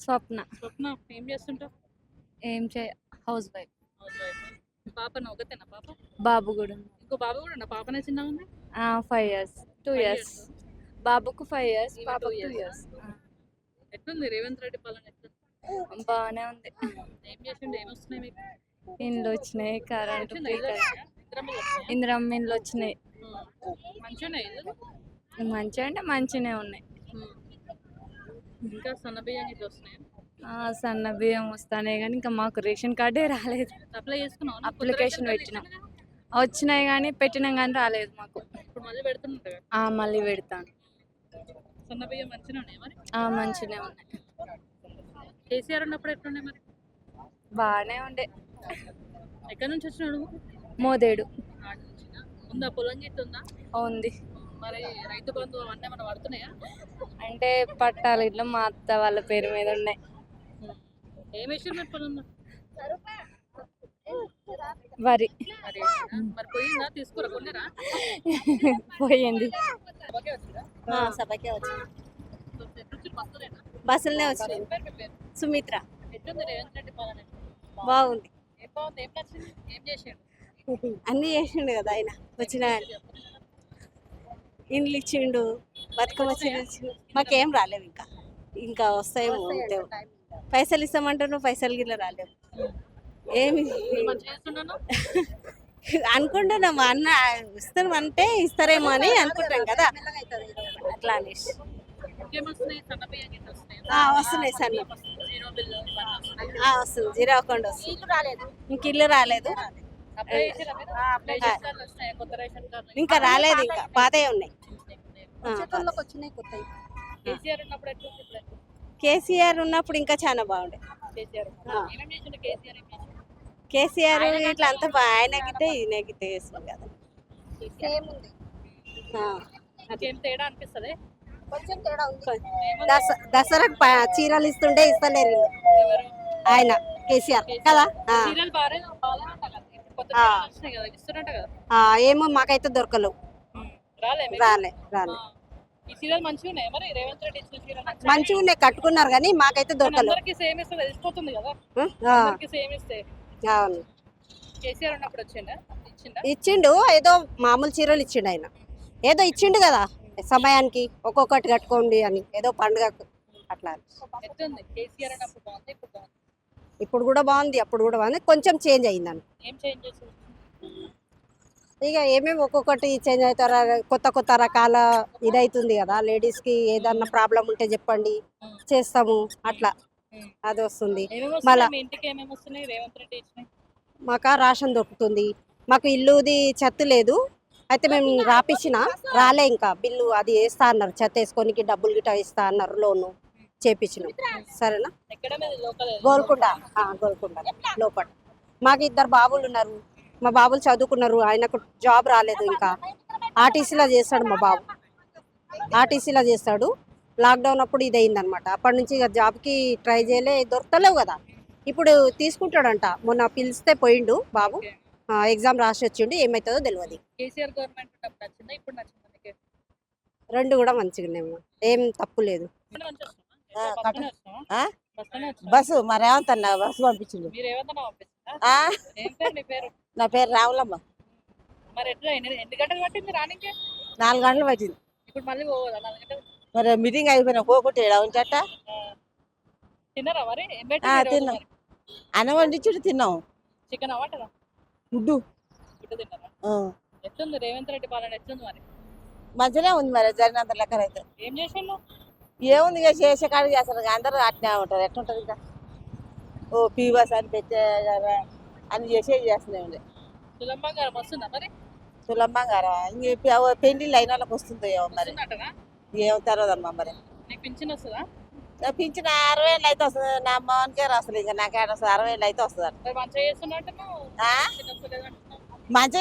స్వప్న. స్వప్న ఏం చేస్తుంటావు? ఏం చే హౌస్ వైఫ్. House wife. పాప ఒకతేనా పాప? బాబు కూడా ఉన్నాడు. ఇంకో బాబు కూడా ఉన్నా? పాపనే చిన్నగా ఉంది. 5 years, 2 5 years. years. బాబుకు 5 years, ఈమె 2 పాపకు 2 years. years. ఎట్లుంది రేవంత్ రెడ్డి పాలన ఎట్లుంది? బాగానే ఉంది. ఏం చేసిండు? ఏం వస్తున్నాయి మీకు? ఇండ్లు వచ్చినాయి, కరెంటు వచ్చిందా? ఫ్రీ ఇల్లు వచ్చినాయా? ఇందిరమ్మ ఇల్లు వచ్చినాయా? ఇందిరమ్మ ఇండ్లు వచ్చినాయి. మంచిగా ఉన్నాయి ఇల్లు. మంచిగా అంటే మంచిగానే ఉన్నాయి. ఇంకా సన్న బియ్యం ఇట్లా వస్తున్నాయా? సన్న బియ్యం వస్తానే కానీ ఇంకా మాకు రేషన్ కార్డే రాలేదు. అప్లై చేసుకున్నావు? అప్లికేషన్ పెట్టినాం, వచ్చినాయి కానీ పెట్టినాం కానీ రాలేదు మాకు. ఇప్పుడు మళ్ళీ పెడుతున్నట్టు. మళ్ళీ పెడతాను. సన్న బియ్యం మంచిగా ఉన్నాయి మరి? మంచిగానే ఉన్నాయి. కేసీఆర్ ఉన్నప్పుడు ఎట్లున్నాయి మరి? బాగానే ఉండే. ఎక్కడి నుంచి వచ్చినాడు? మోదేడు. ఉందా పొలం గిట్టు ఉందా? ఉంది. మరి రైతు బంధు అవన్నీ ఏమైనా పడుతున్నాయా? అంటే పట్టాలు ఇట్లా మా అత్త వాళ్ళ పేరు మీద ఉన్నాయి. ఏం వేసారు మరి పొలంలో? వరి. మరి పోయిందా? తీసుకురా కొన్నారా? పోయింది. సభకే వచ్చింది. బస్సులనే వచ్చింది. సుమిత్ర. ఎట్లుంది రేవంత్ రెడ్డి పాలన? బాగుంది. ఏం బాగుంది? ఏం నచ్చింది? ఏం చేసాడు? అన్ని చేసిండు కదా ఆయన వచ్చిన ఇండ్లు ఇచ్చిండు, బతుకమ్మ చీరలు ఇచ్చిండు. మాకేం రాలేవు, ఇంకా ఇంకా వస్తాయేమో. పైసలు ఇస్తామంటున్నావు, పైసలు గిట్ల రాలేవు. ఏమి అనుకుంటున్నాం, అన్న ఇస్తాం అంటే ఇస్తారేమో అని అనుకుంటాం కదా, అట్లా అనేసి. వస్తున్నాయి సన్న. వస్తుంది, జీరో అకౌంట్ వస్తుంది. ఇంక ఇల్లు రాలేదు, ఇంకా రాలేదు, ఇంకా పాతయే ఉన్నాయి. కేసీఆర్ ఉన్నప్పుడు ఇంకా చాలా బాగుండే. కేసీఆర్ ఇట్లా అంతా ఆయనకితే ఈయనకితే వేస్తుంది కదా. తేడా అనిపిస్తుంది. దసరాకు చీరలు ఇస్తుంటే ఇస్తలేరు ఆయన కేసీఆర్ కదా. ఏమో మాకైతే దొరకలేవు, రాలే. మంచిగా ఉన్నాయి, కట్టుకున్నారు కానీ మాకైతే దొరకలేవు. అవును, ఇచ్చిండు. ఏదో మామూలు చీరలు ఇచ్చిండు ఆయన, ఏదో ఇచ్చిండు కదా సమయానికి, ఒక్కొక్కటి కట్టుకోండి అని, ఏదో పండుగకు అట్లా. ఇప్పుడు కూడా బాగుంది, అప్పుడు కూడా బాగుంది, కొంచెం చేంజ్ అయిందని. ఇక ఏమేమి ఒక్కొక్కటి చేంజ్ అవుతారా, కొత్త రకాల ఇదైతుంది కదా. లేడీస్కి ఏదన్నా ప్రాబ్లం ఉంటే చెప్పండి, చేస్తాము అట్లా, అది వస్తుంది. మళ్ళా మాకు రేషన్ దొరుకుతుంది, మాకు ఇల్లుది చెత్త లేదు, అయితే మేము రాపిచ్చిన రాలే, ఇంకా బిల్లు అది వేస్తా అన్నారు, చెత్త వేసుకొని డబ్బులు గిట్ట ఇస్తా అన్నారు, లోను చేపించినాం. సరేనా? గోల్కొండ లోపల. మాకు 2 బాబులు ఉన్నారు, మా బాబులు చదువుకున్నారు, ఆయనకు జాబ్ రాలేదు. ఇంకా ఆర్టీసీలో చేస్తాడు మా బాబు, ఆర్టీసీలో చేస్తాడు. లాక్డౌన్ అప్పుడు ఇది అయిందనమాట, అప్పటి నుంచి ఇక జాబ్కి ట్రై చేయలే, దొరకలేవు కదా. ఇప్పుడు తీసుకుంటాడంట, మొన్న పిలిస్తే పోయిండు బాబు, ఎగ్జామ్ రాసి వచ్చిండు, ఏమవుతుందో తెలియదు. రెండు కూడా మంచిగా ఉన్నాయి, ఏం తప్పు లేదు. బస్సు మా రేవంత్ అన్న బస్సు పంపించిండు. నా పేరు రావులమ్మ. 4 గంటలు పట్టింది. మరి మీటింగ్ అయిపోయినా పోకుంటే ఉంచట. తిన్నాం, అన్నం వండించుడు తిన్నాం. గుడ్డు మంచిగా ఉంది మరి, జరిగినంత లెక్కన అయితే. ఏముంది ఇక చేసే కాడికి చేస్తారు, అందరూ అట్నే ఉంటారు, ఎట్లుంటుంది ఇంకా. పీవాస్ అని పెట్టే అని చేస్తూనే ఉండే. తులం బంగారం ఇంక పెళ్లిళ్ళు అయిన వాళ్ళకి వస్తుందో ఏమో మరి, ఏమో తెలియదమ్మా మరి. పింఛన్ 60 ఏళ్ళు అయితే వస్తుంది, నా అమ్మకే రాస్తుంది, ఇంకా నాకేడ వస్తుంది, 60 ఏళ్ళు అయితే వస్తుంది. మంచిగా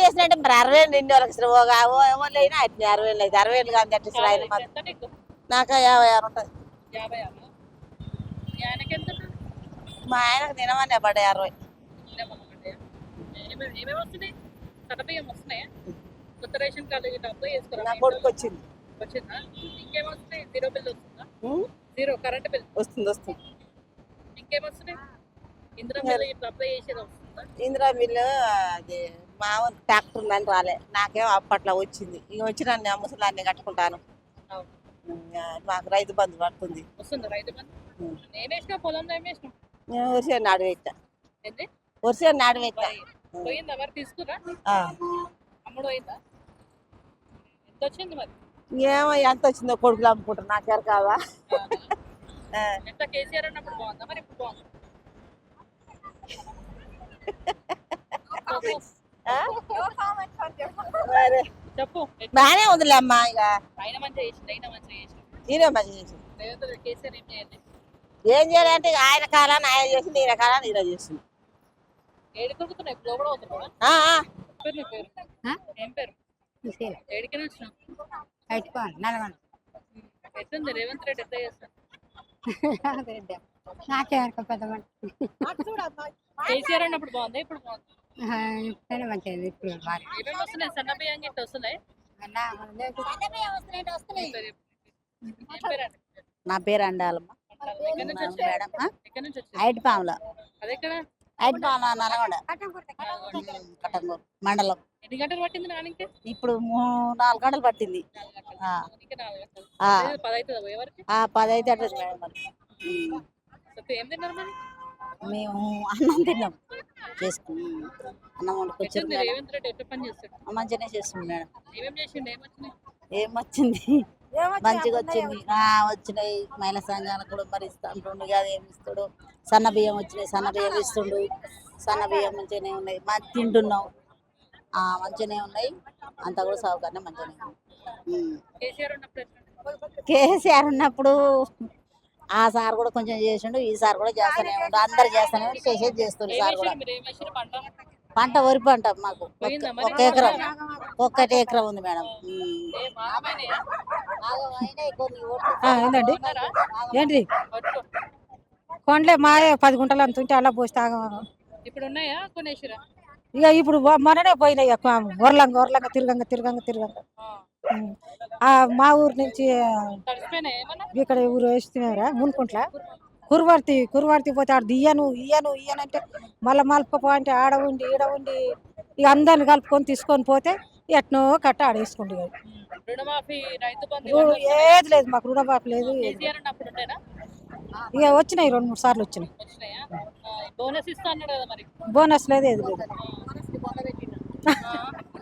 చేసినట్టే మరి 60 ఏళ్ళు నిండి వాళ్ళకి ఇస్తారు, ఏమో అయినా అట్లా 60 ఏళ్ళు అయితే 60 ఏళ్ళు కానీ అట్లా ఆయన నాకు 56 ఉంటుంది. మా ఆయనకు తినమని పడ్డాయి 60. నా కొడుకు వచ్చింది. వస్తుంది. ఇంకేమొస్తున్నాయి ఇందిరా మీద ఇట్లా అప్లై చేసేది వస్తుందా ఇందిరా మిల్లు అది మా ట్రాక్టర్ ఉందని రాలే, నాకేమో అప్పట్లో వచ్చింది. ఇక వచ్చిన ముసలాన్ని కట్టుకుంటాను. అవును. మాకు రైతు బంధు పడుతుంది. వస్తుంది రైతు బంధు ఉం. ఏం వేసినావు పొలంలో ఏం వేసినావు నేను వరిసే నాడు పెట్టా, ఏంది వరిసే నాడు పెట్టా. పోయిందా మరి తీసుకురా అమ్ముడు పోయిందా ఎంత వచ్చింది మరి ఏమో ఎంత వచ్చిందో కొడుకులు అమ్ముకుంటారు, నాకేరు కావా. ఎంత కేసీఆర్ అన్నప్పుడు బాగుందా మరి ఇప్పుడు బాగుందా మరి చెప్పు బాగానే ఉందిలే అమ్మా. ఇక ఆయన మంచిగా చేసింది అయినా మంచిగా చేసింది ఈయన మంచి చేసింది. రేవంత్ రెడ్డి కేసీఆర్ ఏం చేయాలి ఏం చేయాలంటే ఇక ఆయన కాలాన్ని ఆయన చేసింది, ఈయన కాలాన్ని ఈయన చేసింది. ఏడు కొడుకుతున్నాయి ఇప్పుడు కూడా అవుతున్నావా ఆ, ఆ. పేరు నీ పేరు ఏం పేరు ఏడికైనా వచ్చినావు ఎట్లుంది రేవంత్ రెడ్డి ఎట్లా చేస్తాను నాకేమనుకో పెద్ద కేసీఆర్ అన్నప్పుడు బాగుందా ఇప్పుడు బాగుంది మంచిది ఇప్పుడు బాగా ఏమేమి వస్తున్నాయి సన్న బియ్యం గిట్ట వస్తున్నాయి ఏం పేరు అండి నా పేరు అండాలమ్మ ఎక్కడి నుంచి వచ్చారు మేడం ఎక్కడి నుంచి వచ్చారు ఐటి పాముల అదెక్కడ నల్గొండ కటంగూరు మండలం. ఎన్ని గంటలు పట్టింది నానికి ఇప్పుడు 4 గంటలు పట్టింది. ఆ. 10 అవుతుందా పోయేవరకు 10 అయితే అడ్రస్ మేడం. మరి ఏం తిన్నారు మరి మేము అన్నం తిన్నాం, చేసుకున్నాం. అన్నం వండుకొచ్చారు ఎట్లుంది మేడం. రేవంత్ రెడ్డి ఎట్లా పని చేస్తాడు మంచిగానే చేస్తుంది మేడం. ఏమేం చేసిండు ఏమొచ్చినాయి ఏమొచ్చింది మంచిగా వచ్చింది. వచ్చినాయి మహిళా సంఘాలకు కూడా మరి ఇస్తాడు. అది ఏమి ఇస్తాడు, సన్న బియ్యం వచ్చినాయి, సన్న బియ్యం ఇస్తుండు. సన్న బియ్యం మంచిగానే ఉన్నాయి, తింటున్నాం. మంచిగానే ఉన్నాయి, అంతా కూడా సౌకర్యం మంచిగానే ఉంది. కేసీఆర్ ఉన్నప్పుడు ఎట్లుండే? కేసీఆర్ ఉన్నప్పుడు ఆ సార్ కూడా కొంచెం చేసిండు, ఈ సార్ కూడా చేస్తూనే ఉండు. అందరు చేస్తూనే ఉండు, చేసేది చేస్తుండు ఏం సార్ కూడా. వేసిర్రు మీరు ఏం వేసిర్రు పంట పంట వరి పంట మాకు పోయిందా మరి? 1 ఎకరం, 1 ఎకరం ఉంది మేడం. ఏ బాగమైనాయా? ఏంటండి ఉన్నారా? ఏంటిది పట్టుకో. కొండలే మాయ 10 గుంటలు అంత ఉంటే అలా పోసి తాగం. ఇప్పుడు ఉన్నాయా కొనేసిరా ఇక ఇప్పుడు మననే పోయినాయి ఒరలంగా తిరగంగా మా ఊరు నుంచి తడిసిపోయినాయి ఏమన్నా ఇక్కడ ఊరు వేస్తున్నారా మునుకుంట్ల కురువర్తి పోతే ఆడ ఇయ్యను అంటే మళ్ళీ మలుప అంటే ఆడ ఉండి ఈడ ఉండి ఇక అందరిని కలుపుకొని తీసుకొని పోతే ఎట్నో కట్ట ఆడేసుకోండి. రుణమాఫీ రైతు బంధు ఏది లేదు మాకు రుణమాఫీ లేదు. కేసీఆర్ ఉన్నప్పుడు ఉండేనా ఇక వచ్చినాయి 2-3 సార్లు వచ్చినాయి. వచ్చినాయా బోనస్ ఇస్తా అన్నాడు కదా మరి బోనస్ లేదు ఏది లేదు.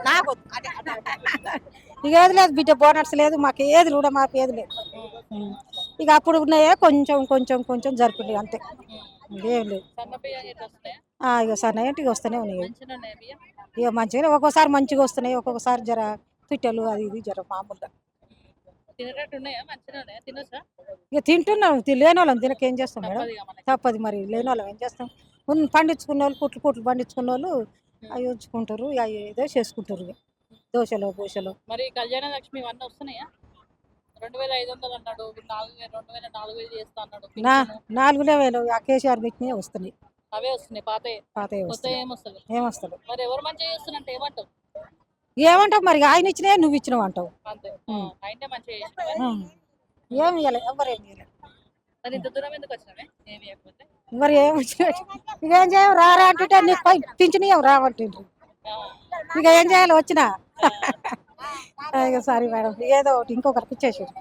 నాకు ఇక ఏది లేదు బిడ్డ, బోనస్ లేదు మాకు, ఏది రుణమాఫీ ఏది లేదు. ఇక అప్పుడు ఉన్నాయే కొంచెం జరిపింది అంతే, ఏం లేదు. సన్న బియ్యం గిట్ల వస్తున్నాయా ఇక సన్నటి ఇక వస్తూనే ఉన్నాయి. మంచిగా ఉన్నాయా బియ్యం ఇక మంచిగా ఒక్కొక్కసారి మంచిగా వస్తున్నాయి, ఒక్కొక్కసారి జర పిట్టలు అది ఇది జర మామూలుగా. తినేటట్టు ఉన్నాయా మంచిగా ఉన్నాయా తినొచ్చా ఇక తింటున్నాం, లేని వాళ్ళం తినకేం చేస్తాం మేడం, తప్పదు ఇక మనకి. తప్పదు మరి. లేని వాళ్ళం ఏం చేస్తాం, పండించుకున్న వాళ్ళు కుట్లు పండించుకున్న వాళ్ళు అవి ఉంచుకుంటారు, అవి ఏదో చేసుకుంటారు. ఇక దోశలు పూసలు. మరి కళ్యాణ లక్ష్మి ఇవన్నీ వస్తున్నాయా 2500 అన్నాడు 4000 చేస్తా అన్నాడు పింఛను. 4,000 ఆ కేసీఆర్ పెట్టినవి వస్తున్నాయి, అవే వస్తున్నాయి పాతయ్య పాతవి కొత్త వస్తున్నాయి. ఏమొస్తుంది ఏమొస్తాడు మరి ఎవరు మంచిగా చేస్తున్నట్టు ఏమంటావు ఏమంటావు మరి, ఆయన ఇచ్చినా నువ్వు ఇచ్చినావు అంటావు. అంతే ఆయనే మంచిగా చేసిన ఏమి ఇవ్వలేదు, ఎవరు ఏమి ఇవ్వలేదు. మరి ఇంత దూరం ఎందుకు వచ్చినావే ఏమి ఇవ్వకపోతే మరి ఏమి వచ్చినట్టు ఇక ఏం చేయం, రారా అంటుంటే నీకు పింఛనియం రావంటుండ్రు. ఇక ఏం చేయాలి వచ్చినా. ఇక సారీ మేడం, ఏదో ఒకటి ఇంకొకరికి ఇచ్చేసారు.